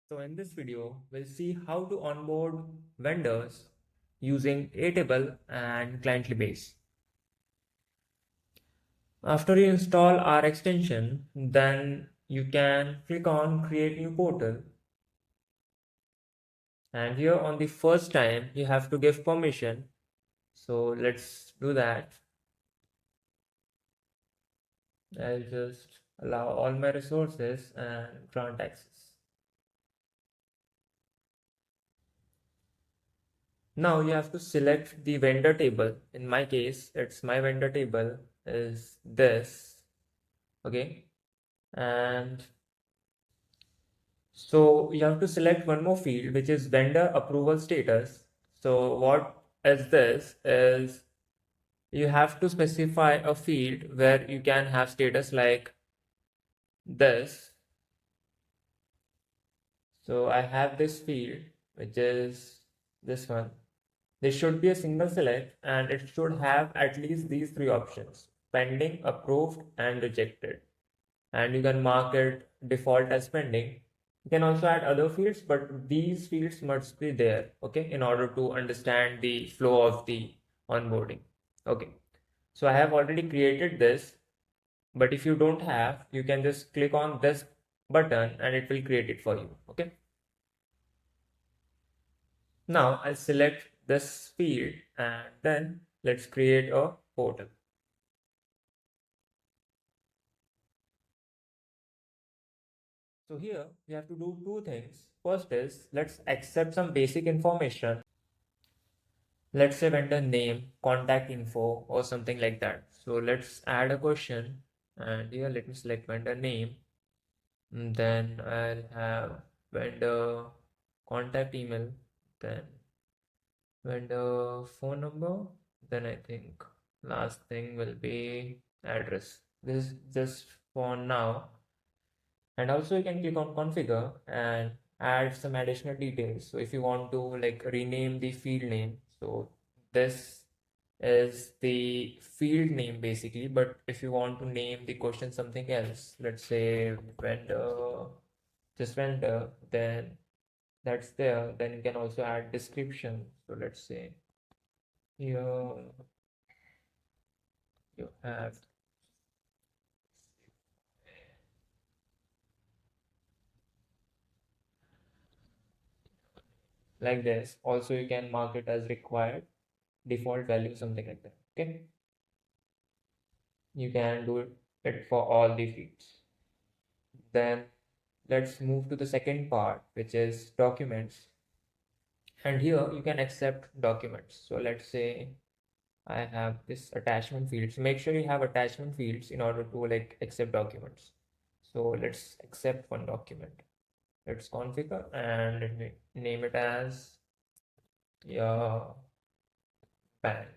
So in this video, we'll see how to onboard vendors using Airtable and Cliently Base. After you install our extension, then you can click on Create New Portal. And here on the first time, you have to give permission. So let's do that. I'll just allow all my resources and grant access. Now you have to select the vendor table. In my case, it's my vendor table is this. Okay. And so you have to select one more field, which is vendor approval status. So what is this is you have to specify a field where you can have status like this. So I have this field, which is this one. There should be a single select and it should have at least these three options: pending, approved, and rejected. And you can mark it default as pending. You can also add other fields, but these fields must be there, okay, in order to understand the flow of the onboarding. Okay, so I have already created this, but if you don't have, you can just click on this button and it will create it for you. Okay, now I'll select this field and then let's create a portal. So here we have to do two things. First is let's accept some basic information. Let's say vendor name, contact info, or something like that. So let's add a question, and here let me select vendor name. And then I'll have vendor contact email, then vendor phone number, then I think last thing will be address. This is just for now. And also you can click on configure and add some additional details. So if you want to like rename the field name, so this is the field name basically, but if you want to name the question something else, let's say vendor, just vendor, then that's there. Then you can also add description. So let's say here you have like this. Also you can mark it as required, default value, something like that. Okay, you can do it for all the fields. Then let's move to the second part, which is documents. And here you can accept documents. So let's say I have this attachment fields. Make sure you have attachment fields in order to like accept documents. So let's accept one document. Let's configure and let me name it as your bank.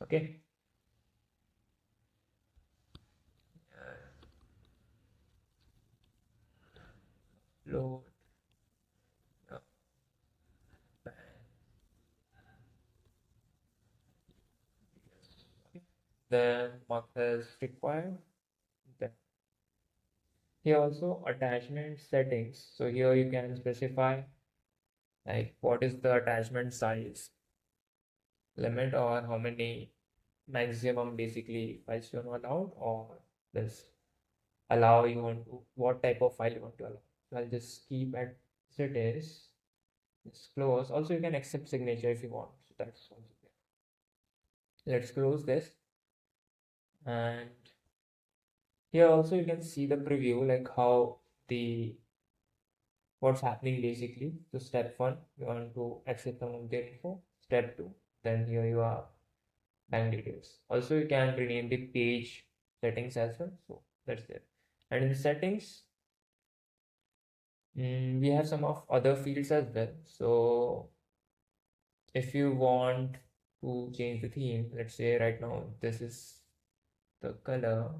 Okay. Load your bank. Okay. Then mark as required. Then here also attachment settings. So here you can specify like what is the attachment size limit or how many maximum basically files you want to allow, or this allow you want to what type of file you want to allow. So I'll just keep at as it is. Just close. Also you can accept signature if you want. So that's also there. Let's close this. And here also you can see the preview like how the what's happening basically. So step one, you want to accept some of the info. Step two, then here you are bank details. Also you can rename the page settings as well. So that's there. And in the settings, we have some of other fields as well. So if you want to change the theme, let's say right now this is the color,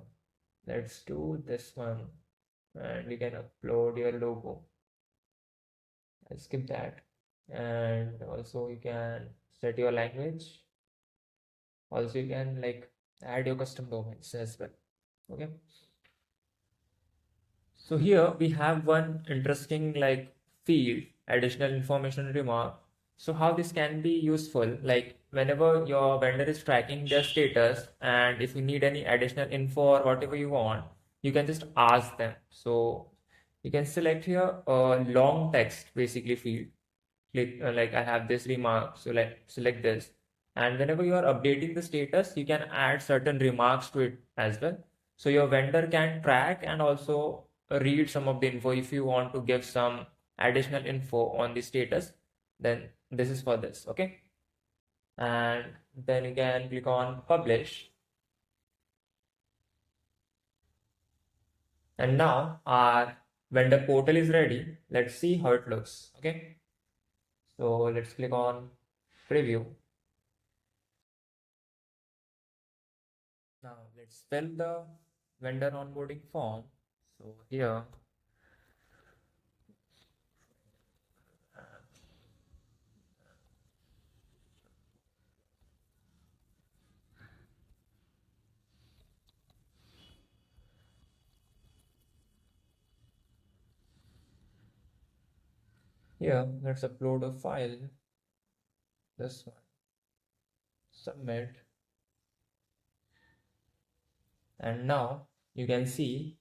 let's do this one, and you can upload your logo. I'll skip that. And also you can set your language. Also, you can like add your custom domains as well. Okay. So here we have one interesting like field, additional information remark. So how this can be useful, like whenever your vendor is tracking their status and if you need any additional info or whatever you want, you can just ask them. So you can select here a long text basically field. Click like I have this remark, so like select this. And whenever you are updating the status, you can add certain remarks to it as well. So your vendor can track and also read some of the info. If you want to give some additional info on the status, then this is for this. Okay. And then you can click on publish. And now our vendor portal is ready. Let's see how it looks. Okay. So let's click on preview. Now let's fill the vendor onboarding form. So here let's upload a file. This one, submit, and now you can see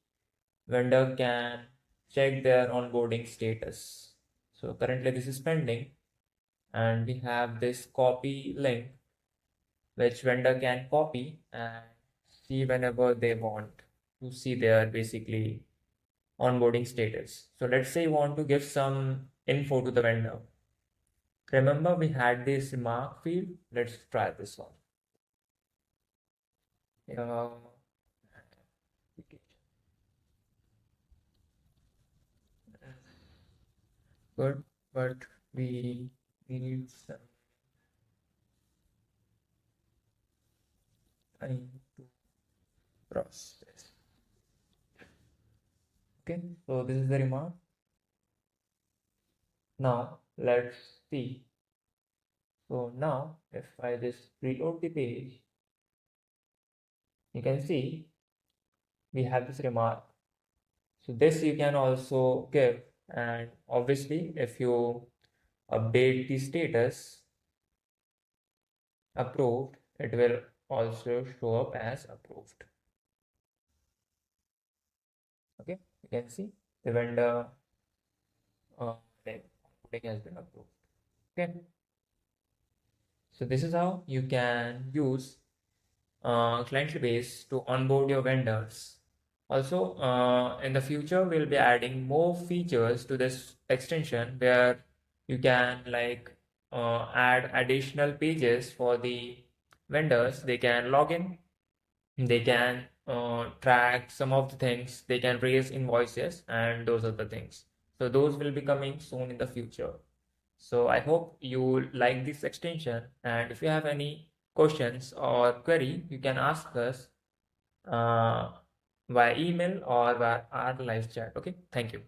vendor can check their onboarding status. So currently this is pending, and we have this copy link which vendor can copy and see whenever they want to see their basically onboarding status. So let's say you want to give some info to the vendor. Remember we had this remark field. Let's try this one. Uh, good, but we need some time to process. Okay, so this is the remark. Now let's see. So now if I just reload the page, you can see we have this remark. So this you can also give, and obviously if you update the status approved, it will also show up as approved. Okay, you can see the vendor onboarding has been approved. Okay, so this is how you can use client base to onboard your vendors. Also, in the future, we'll be adding more features to this extension where you can like add additional pages for the vendors. They can log in, they can track some of the things, they can raise invoices, and those are the things. So those will be coming soon in the future. So I hope you like this extension, and if you have any questions or query, you can ask us uh, via email or via our live chat. Okay, thank you.